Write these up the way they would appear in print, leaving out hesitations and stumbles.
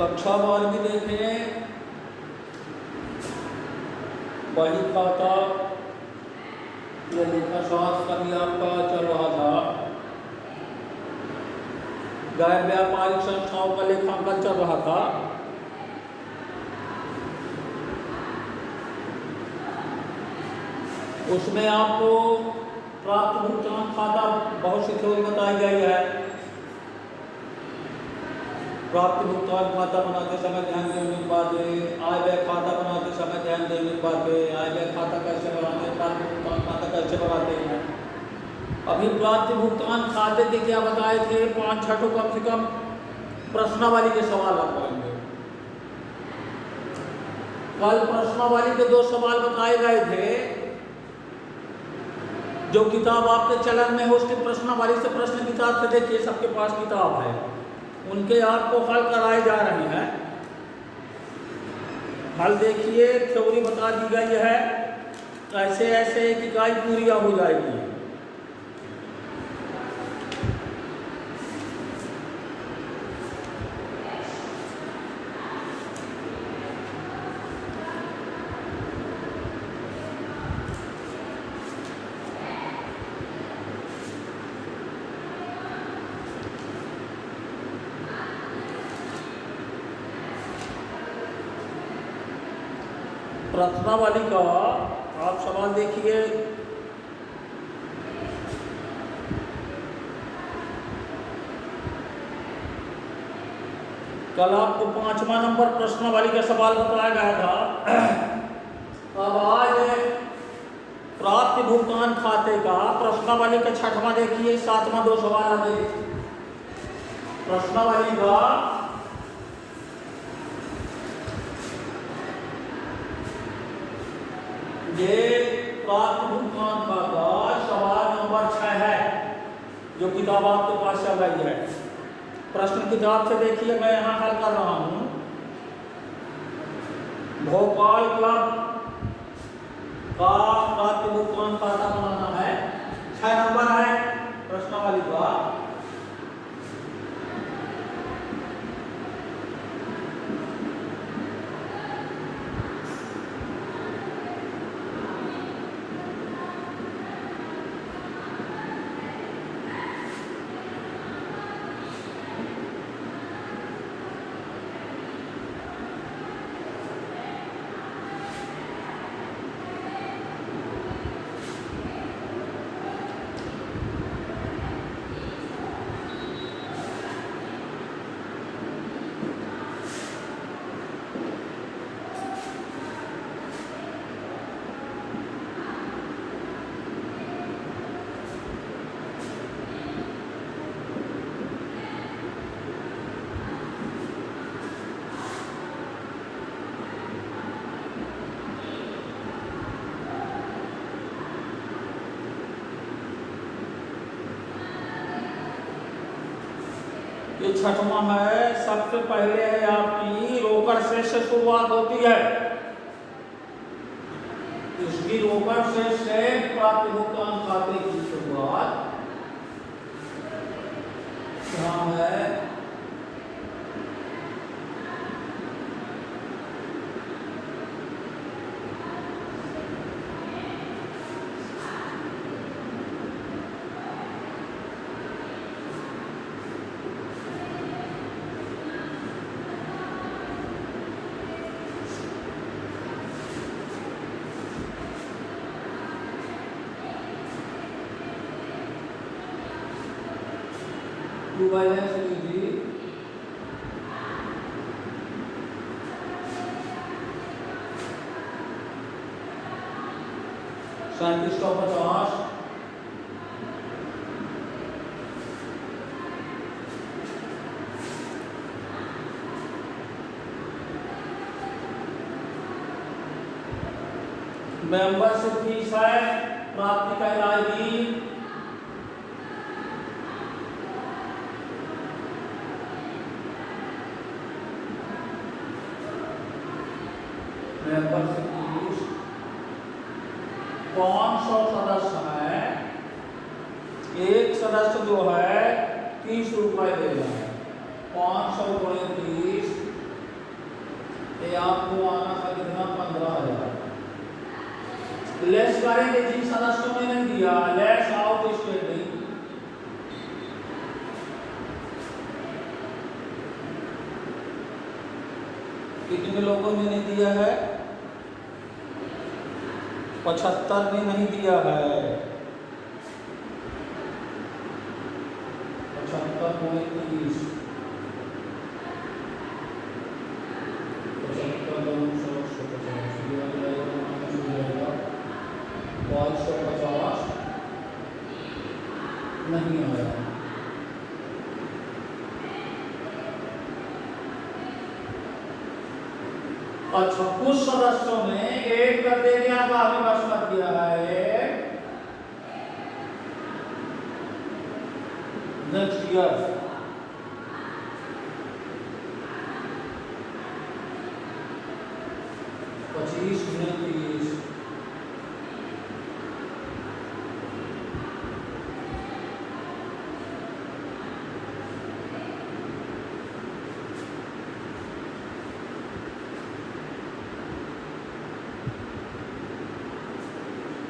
कक्षा 12वीं देखें, बही खाता ये लेखा शास्त्र का भी आपका चल रहा था। गैर व्यापारिक संस्थाओं का लेखांकन चल रहा था। उसमें आपको प्राप्त भुगतान खाता बहुत सी थ्योरी बताई गई है। प्राप्त भुगतान खाता बनाते समय ध्यान देने की बातें, आय व्यय खाता बनाते समय ध्यान देने की बातें, आय व्यय खाता कैसे बनाते हैं, प्राप्त भुगतान खाता कैसे बनाते हैं। अभी प्राप्त भुगतान खाते के क्या बताए थे, 5-6 कम से कम प्रश्नावली के सवाल आप पाएंगे। कल प्रश्नावली के 2 सवाल बताए गए थे। जो किताब आपके चलन में हो उसकी प्रश्नावली से प्रश्न किताब से देखिए, सबके पास किताब है, उनके आपको हल कराए जा रहे हैं। हल देखिए, थ्योरी बता दी गई है, ऐसे ऐसे एक इकाई पूरी हो जाएगी। प्रश्नावली का आप सवाल देखिए। कल आपको 5वां नंबर प्रश्नावली का सवाल बताया गया था। अब आज प्राप्त भुगतान खाते का प्रश्नावली का 6वां देखिए, 7वां 2 सवाल आ गए प्रश्नावली का। ये प्राप्त भुगतान खाता सवाल नंबर 6 है, जो किताब आपके पास चल रही है। प्रश्न किताब से देखिए, मैं यहाँ हल कर रहा हूँ। भोपाल क्लब का प्राप्त भुगतान खाता बनाना है, 6 नंबर है प्रश्नावली का। ये 6वां है। सबसे पहले है आपकी रोकड़ शेष से शुरुआत होती है। इसकी रोकड़ शेष से प्राप्त भुगतान खाते की शुरुआत यहाँ है। बैलेंस लीजिए। $3750 मेंबरशिप फीस है, प्राप्ति कहलाएगी। मेंबरशिप फीस 500 सदस्य है, एक सदस्य जो है 30 रुपए देगा है। 500 × 30 ये आपको आना था कितना 15,000। लेस करेंगे जिन सदस्यों में नहीं दिया, लेस आउट स्टैंडिंग कितने लोगों ने नहीं दिया है? 75 ने नहीं दिया है। 75 में 30 550 नहीं आया। अच्छा, कुछ सदस्यों ने एक कर देने का हमें मशवरा दिया है नेक्स्ट ईयर। पच्चीस में 30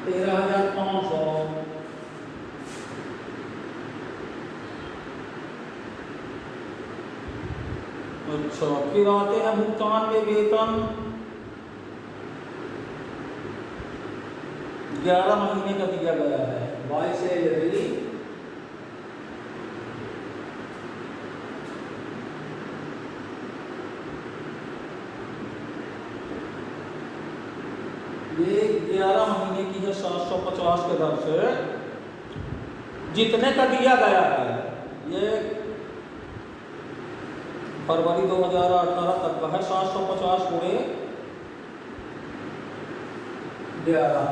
13,500। अच्छा, फिर आते हैं भुगतान में वेतन 11 महीने का दिया गया है। बाय सैलरी ये 11 महीने की है 750 के दर से। जितने का दिया गया है ये फरवरी 2018 तक का है। 750 गुणे 11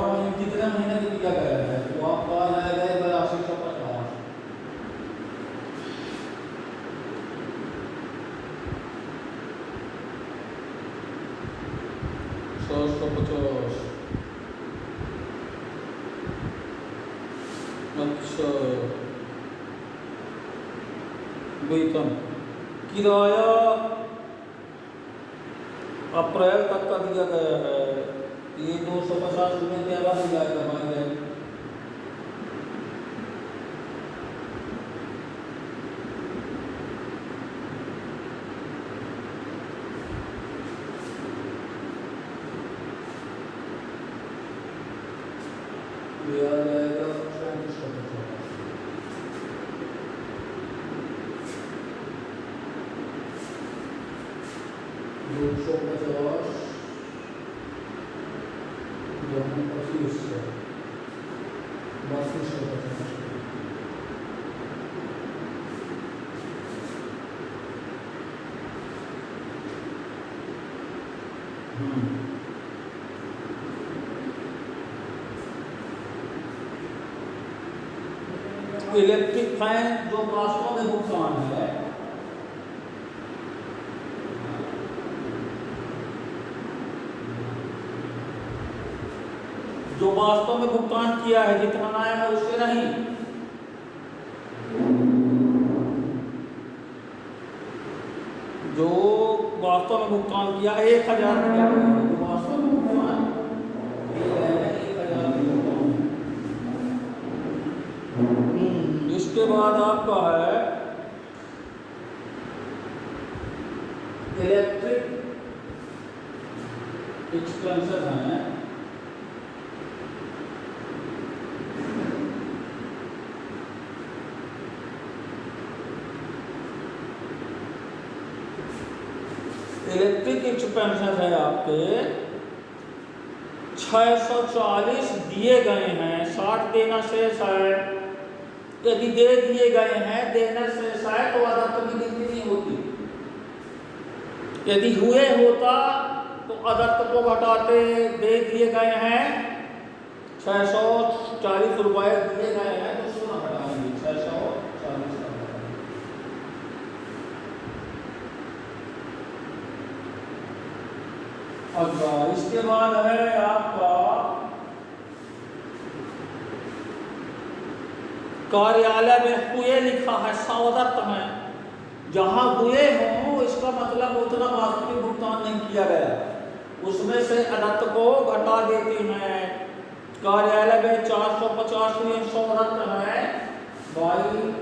महीने जितने महीने का दिया गया है तो आपका आ जाएगा 8250। 750। अच्छा, वेतन किराया अप्रैल तक का दिया गया है। ये 250 रुपये के बाद ही जाएगा भाई। ये आ जाएगा 3450। इलेक्ट्रिक फैन जो वास्तव में भुगतान है जो वास्तव में भुगतान किया है, जितना आया है उससे नहीं। जो वास्तव में भुगतान किया है 1000 रुपया जो वास्तव में भुगतान किया है 1000 भुगतान। इसके बाद आपका है इलेक्ट्रिक एक्सपेंसेस हैं। इलेक्ट्रिक एक्सपेंसेस है आपके 640 दिए गए हैं, 60 देना शेष है। यदि दे दिए गए हैं देना शेष है तो अदत्त की गिनती नहीं होती। यदि हुए होता तो अदत्त को घटाते। दे दिए गए हैं 640 रुपए दिए गए हैं तो 16 घटाएंगे 640 का। अच्छा, इसके बाद है आपका कार्यालय में हुए लिखा है सौदत्त में जहां हुए हों इसका मतलब उतना वास्तविक भुगतान नहीं किया गया, उसमें से अनंत को घटा देती हैं। कार्यालय में 450 में 100 रत्न है भाई,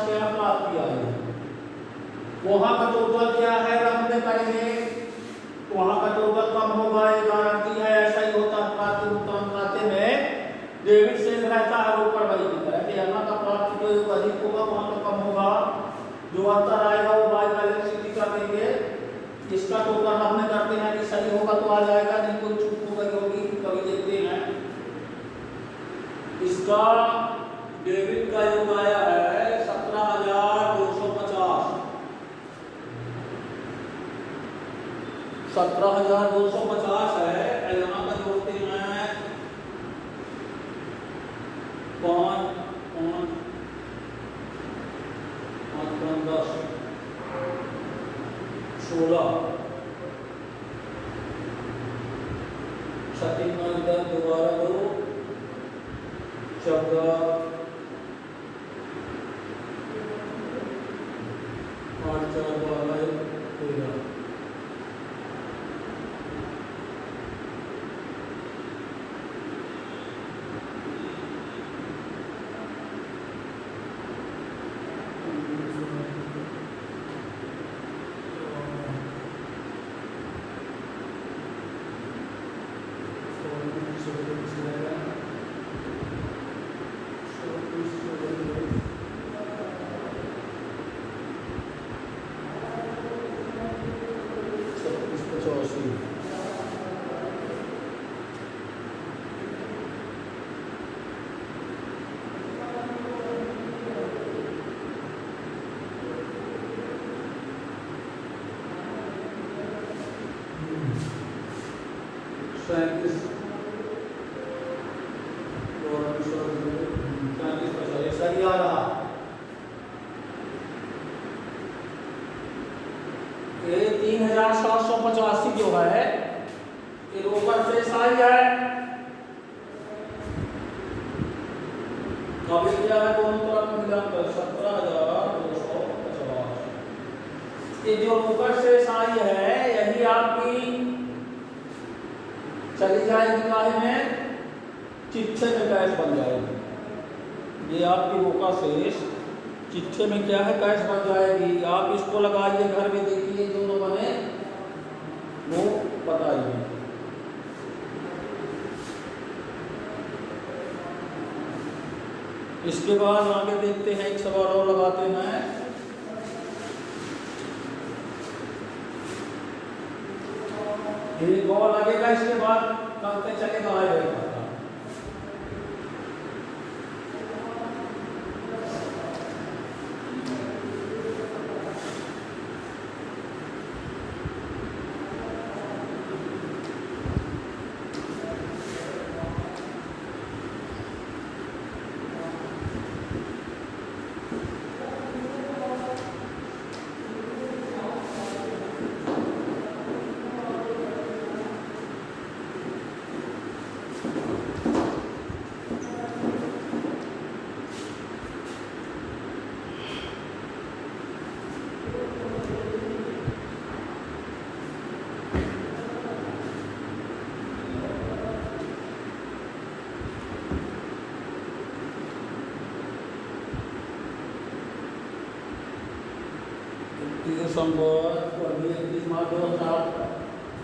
क्या प्राप्त किया है। वहां का टोटल क्या है रखने करेंगे, वहां का टोटल कम होगा, ये गारंटी है, ऐसा ही होता है प्राप्ति भुगतान खाते में डेबिट से रहता है ऊपर वही की तरह कि यहाँ का प्राप्ति जो अधिक होगा वहां का कम होगा, जो अंतर आएगा वो बाय बैलेंस शीट कर देंगे। इसका टोटल हमने करते हैं कि सही होगा तो आ जाएगा, नहीं कोई चूक हो गई होगी कभी देखते हैं। इसका डेबिट का योग आया है 17,250, 17,250 है। यहाँ पर जोड़ते हैं 5 5 10 16 36 दोबारा 2 14 8 4 12 13 सही आ रहा। ये 3,785 जो है ये रोकर से सही है। अभी क्या है दोनों तरफ मिलाकर 17,250। ये जो रोकर से सही है यही आपकी चली जाएगी काहे में, चिट्ठे में कैश बन जाएगी। ये आपकी रोका शेष चिट्ठे में क्या है कैश बन जाएगी। आप इसको लगाइए घर में, देखिए दोनों बने वो बताइए। इसके बाद आगे देखते हैं, एक सवाल और लगाते हैं। एक और लगेगा, इसके बाद करते चलेगा आएगा।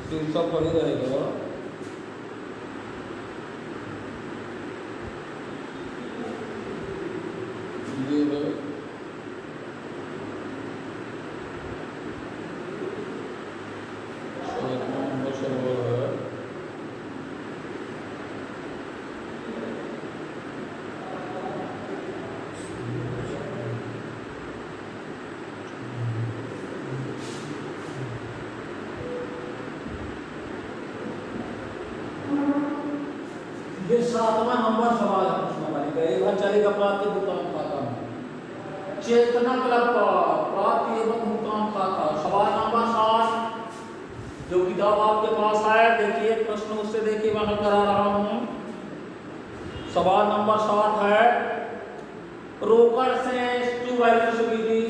शीर्षक वही रहेगा। ये 7वां नंबर सवाल है प्रश्न वाली का। एक बार चलेगा प्राप्ति भुगतान खाता में। चेतना क्लब का प्राप्ति एवं भुगतान खाता, सवाल नंबर 7 जो किताब आपके पास है, देखिए प्रश्न उससे देखिए मैं हल करा रहा हूँ। सवाल नंबर 7 है रोकड़ से टू वैल्यूज विधि।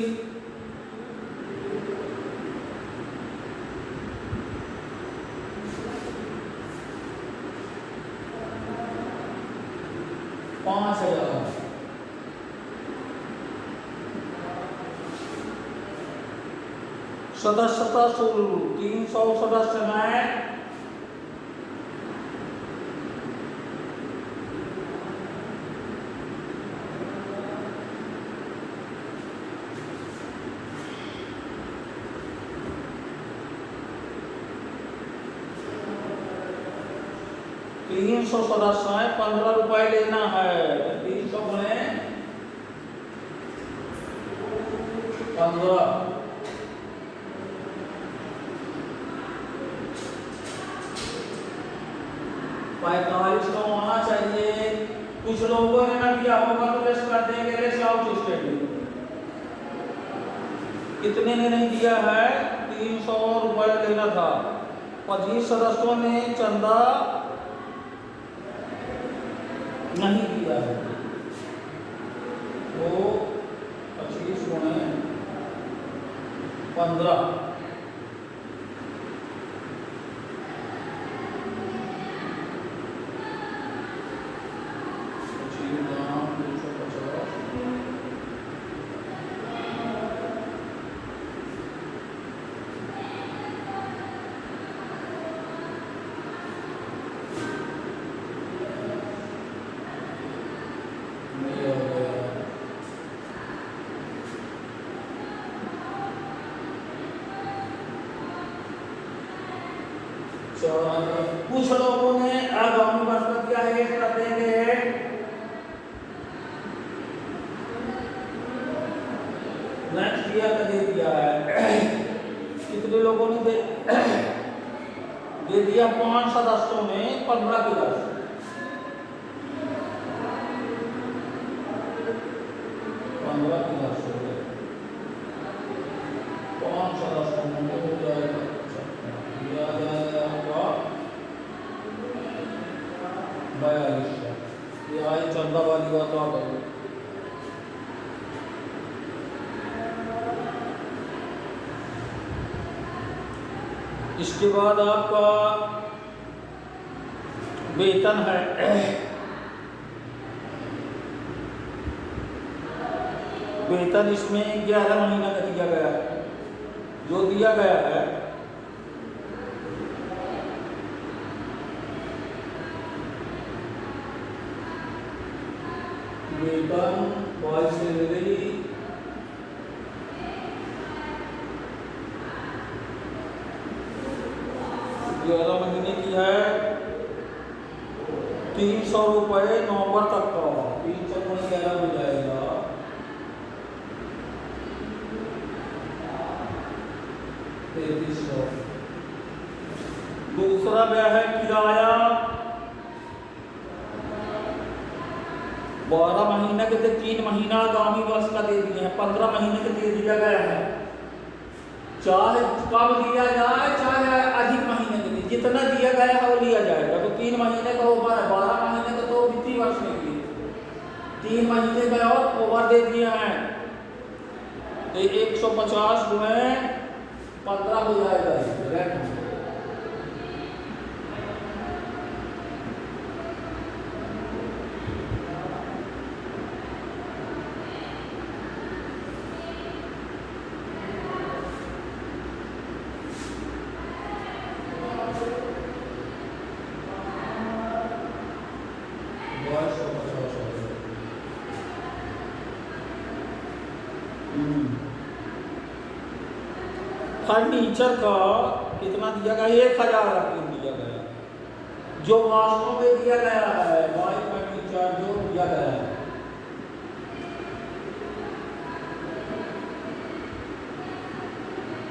सदस्यता शुल्क 300 सदस्य हैं। सदस्य है, 15 रुपए लेना है। 300 गुणे 15, 45 का होना चाहिए। कुछ लोगों ने ना किया होगा तो लेस कर देंगे, लेस आउट स्टेटमेंट। कितने ने नहीं दिया है? 300 रुपए लेना था। 25 सदस्यों ने चंदा नहीं दिया है, तो 25 गुणे 15, कुछ लोगों ने आगामी वर्ष में क्या है कर देंगे। नेक्स्ट ईयर का दे दिया है। कितने लोगों ने दे दिया? 5 सदस्यों में 15 की दर से 15 की दर से 5 सदस्यों में हो जाएगा। दिया जाएगा आपका 42। ये आई चंदा वाली बात आ गई। इसके बाद आपका वेतन है। वेतन इसमें 11 महीना का दिया गया है। जो दिया गया है वेतन बाय सैलरी 11 महीने की है। 300 रुपये नवंबर तक का। 300 गुणे 11 हो जाएगा 3300। दूसरा व्यय है किराया। 12 महीने के 3 महीना आगामी वर्ष का दे दिए हैं। 15 महीने के दे दिया गया है। चाहे कम दिया जाए चाहे अधिक महीने के लिए, जितना दिया गया है वो लिया जाएगा। तो 3 महीने का ओवर है, 12 महीने का तो वित्तीय वर्ष में दिए, 3 महीने का और ओवर दे दिए हैं। तो 150 गुणे 15 हो जाएगा। फर्नीचर का कितना दिया गया? 1000 दिया गया। जो वास्तव में दिया गया है बाय फर्नीचर जो दिया गया है,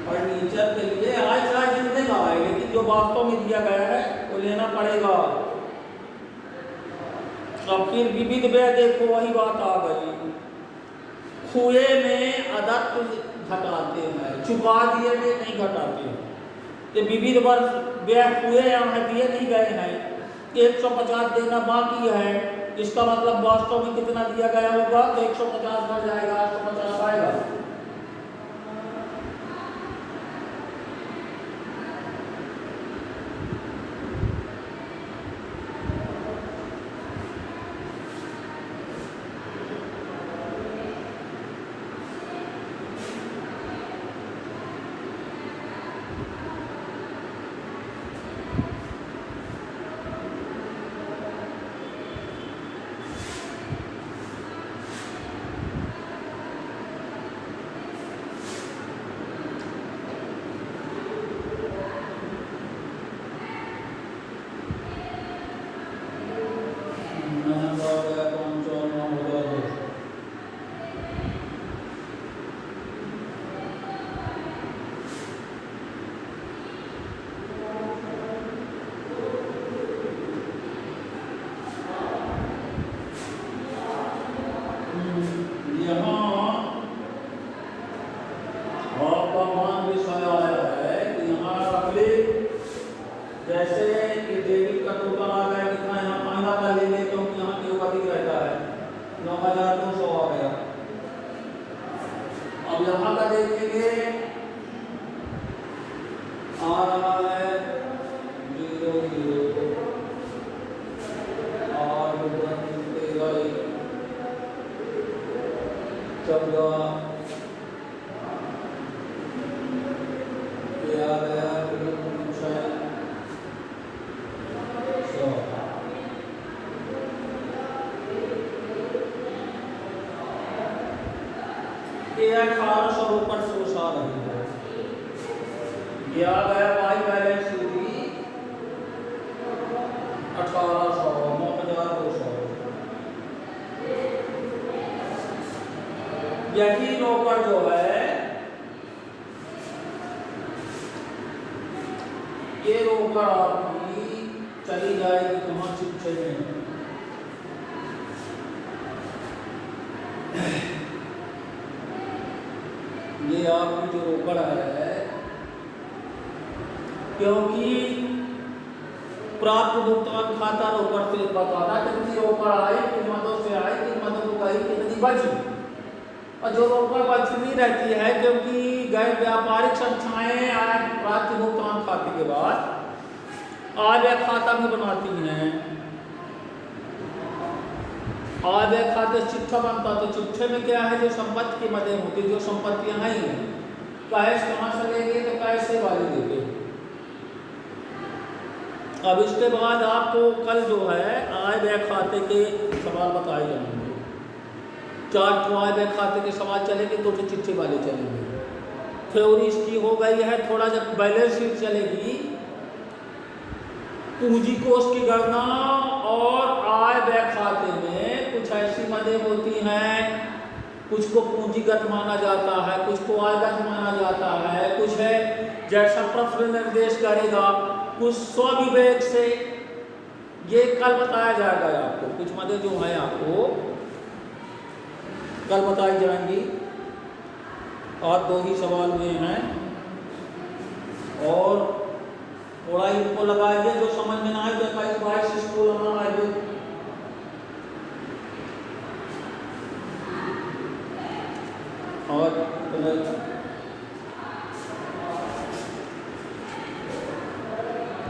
फर्नीचर के लिए आज चाहे जितने का आए, लेकिन जो वास्तव में दिया गया है वो लेना पड़ेगा। और फिर विविध व्यय देखो वही बात आ गई, खुए में अदत्त घटाते हैं, चुका दिए में नहीं घटाते हैं। ये विविध वर्ष व्यय हुए यहाँ दिए नहीं गए हैं, 150 देना बाकी है, इसका मतलब वास्तव में कितना दिया गया होगा, तो 150 बढ़ जाएगा, 850 आएगा। जैसे कि डेबिट का टोटल आ गया कितना, यहाँ महीना का ले ले क्योंकि यहाँ के ऊपर दिख रहता है 9200 आ गया। अब यहाँ का देखेंगे आ रहा है 00 और 14 आ गया ये 1800 ऊपर से उछा रही है, ये आ गया वाई बैलेंस शीट 1800 9200। यही रोकड़ जो है ये रोकड़ आपकी चली जाएगी कहाँ, चिट्ठे में। ये आपकी जो रोकड़ है, क्योंकि प्राप्त भुगतान खाता रोकड़ से बताता कितनी रोकड़ आई, किन मदों से आई, किन मदों को गई, कितनी बची। और जो रोकड़ बचनी रहती है, क्योंकि गैर व्यापारिक संस्थाएं आज प्राप्त भुगतान खाते के बाद आय व्यय खाता भी बनाती हैं। आय व्यय खाते चिट्ठा बनता, तो चिट्ठे में क्या है, जो संपत्ति की मदें होती, जो संपत्तियां हैं, कैश कहाँ से लेंगे, तो कैश से वाले देते। अब इसके बाद आपको कल जो है आय व्यय खाते के सवाल बताए जाएंगे। 4 आय व्यय खाते के सवाल चलेंगे, 2 चिट्ठे वाले चलेंगे। थ्योरी इसकी हो गई है। थोड़ा जब बैलेंस शीट चलेगी, पूंजी कोष की गणना और आय व्यय खाते में कुछ ऐसी मदें होती हैं, कुछ को पूंजीगत माना जाता है, कुछ को आयगत माना जाता है, कुछ है जैसा प्रश्न निर्देश करेगा, कुछ स्वविवेक से, ये कल बताया जाएगा आपको। कुछ मदें जो है आपको कल बताई जाएंगी। और 2 ही सवाल हुए हैं, और थोड़ा इनको लगाइए, जो समझ में ना आए तो 21-22 इसको लगाइए। और